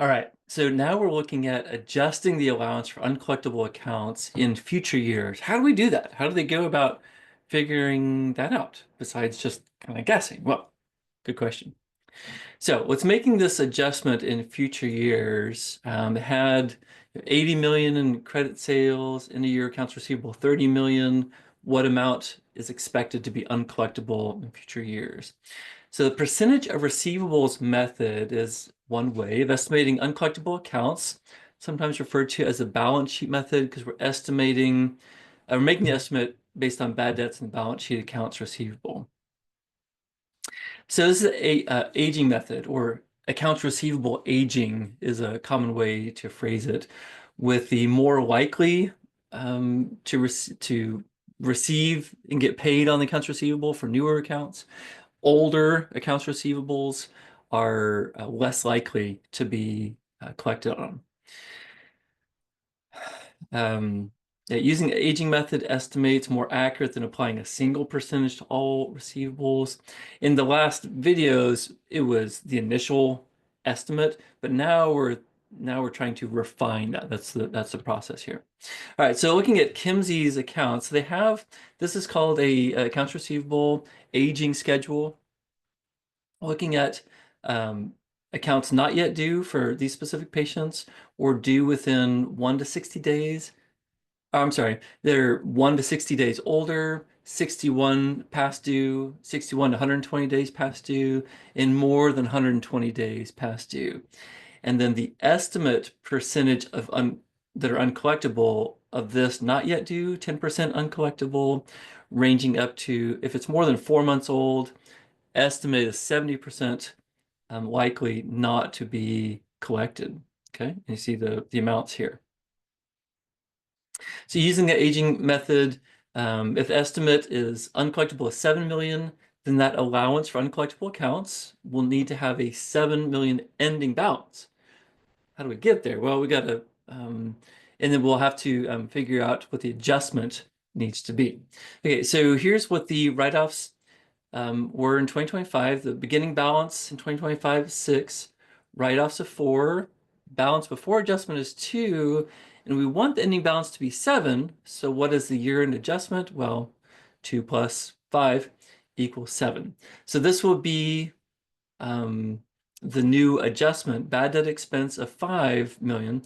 All right, so now we're looking at adjusting the allowance for uncollectible accounts in future years. How do we do that? How do they go about figuring that out besides just kind of guessing? Well, good question. So what's making this adjustment in future years had 80 million in credit sales in a year, accounts receivable 30 million. What amount is expected to be uncollectible in future years? So the percentage of receivables method is one way of estimating uncollectible accounts, sometimes referred to as a balance sheet method because we're making the estimate based on bad debts and balance sheet accounts receivable. So this is a aging method, or accounts receivable aging is a common way to phrase it, with the more likely to receive and get paid on the accounts receivable for newer accounts. Older accounts receivables are less likely to be collected on. Using the aging method estimates more accurate than applying a single percentage to all receivables. In the last videos, it was the initial estimate, but now we're trying to refine that. That's the process here. All right, so looking at Kimsey's accounts, this is called a accounts receivable aging schedule. Looking at accounts not yet due for these specific patients or due within 1 to 60 days. I'm sorry, they're 1 to 60 days older, 61 past due, 61 to 120 days past due, and more than 120 days past due. And then the estimate percentage that are uncollectible of this not yet due, 10% uncollectible, ranging up to, if it's more than 4 months old, estimate is 70% likely not to be collected. Okay, and you see the amounts here. So using the aging method, if the estimate is uncollectible of 7 million, then that allowance for uncollectible accounts will need to have a 7 million ending balance. How do we get there? Well, we got to, and then we'll have to figure out what the adjustment needs to be. Okay, so here's what the write-offs were in 2025. The beginning balance in 2025 is 6, write-offs of 4, balance before adjustment is 2, and we want the ending balance to be 7. So what is the year-end adjustment? Well, 2 plus 5 equals 7. So this will be the new adjustment, bad debt expense of 5 million,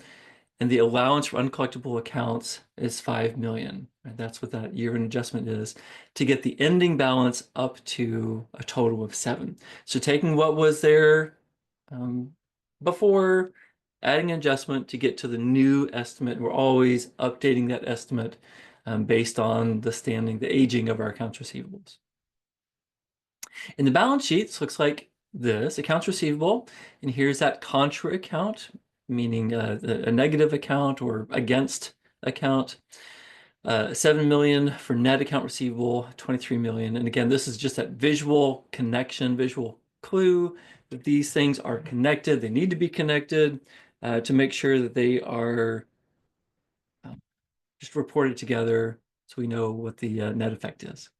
and the allowance for uncollectible accounts is 5 million. Right? That's what that year-end adjustment is to get the ending balance up to a total of 7. So taking what was there before, adding an adjustment to get to the new estimate. We're always updating that estimate based on the aging of our accounts receivables. In the balance sheet, this looks like this, accounts receivable, and here's that contra account, meaning a negative account or against account. 7 million for net account receivable, 23 million. And again, this is just that visual connection, visual clue that these things are connected. They need to be connected to make sure that they are just reported together so we know what the net effect is.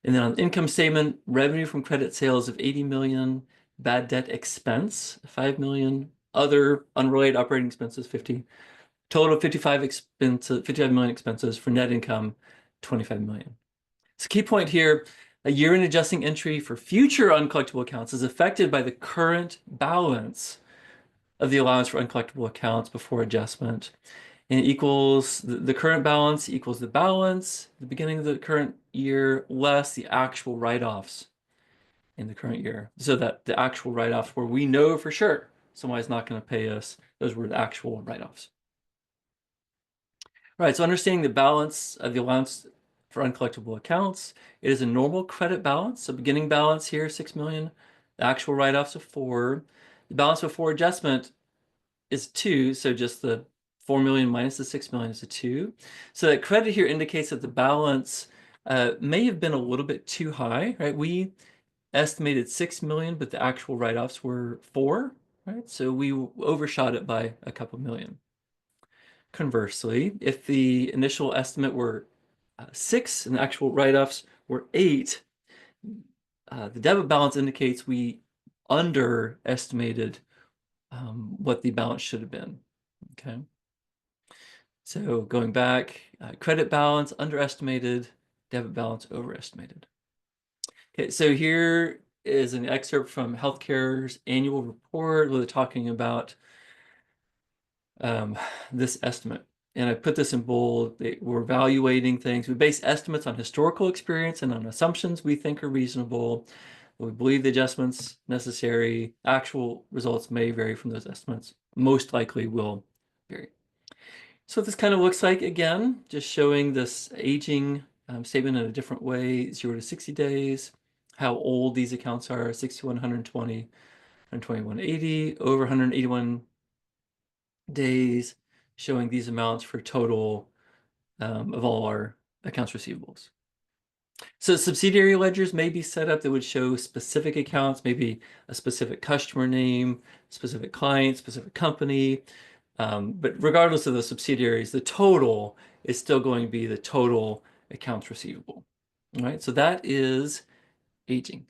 And then on the income statement, revenue from credit sales of 80 million, bad debt expense, 5 million, other unrelated operating expenses, 50. Total 55 million expenses for net income, 25 million. So key point here, a year-end adjusting entry for future uncollectible accounts is affected by the current balance of the allowance for uncollectible accounts before adjustment. And it equals the current balance equals the balance, the beginning of the current year, less the actual write-offs in the current year. So that the actual write-offs where we know for sure somebody's not going to pay us, those were the actual write-offs. All right, so understanding the balance of the allowance for uncollectible accounts, it is a normal credit balance. So beginning balance here, 6 million, the actual write-offs of 4. The balance before adjustment is 2, so just the 4 million minus the 6 million is a 2. So that credit here indicates that the balance may have been a little bit too high, right? We estimated 6 million, but the actual write-offs were 4, right? So we overshot it by a couple million. Conversely, if the initial estimate were 6 and the actual write-offs were 8, the debit balance indicates we underestimated what the balance should have been. Okay. So going back, credit balance underestimated, debit balance overestimated. Okay, so here is an excerpt from healthcare's annual report where they're talking about this estimate. And I put this in bold. We're evaluating things. We base estimates on historical experience and on assumptions we think are reasonable. We believe the adjustments necessary. Actual results may vary from those estimates. Most likely will vary. So this kind of looks like, again, just showing this aging statement in a different way, 0 to 60 days, how old these accounts are, 61, 120, 120, 180, over 181 days, showing these amounts for total of all our accounts receivables. So subsidiary ledgers may be set up that would show specific accounts, maybe a specific customer name, specific client, specific company. But regardless of the subsidiaries, the total is still going to be the total accounts receivable. All right, so that is aging.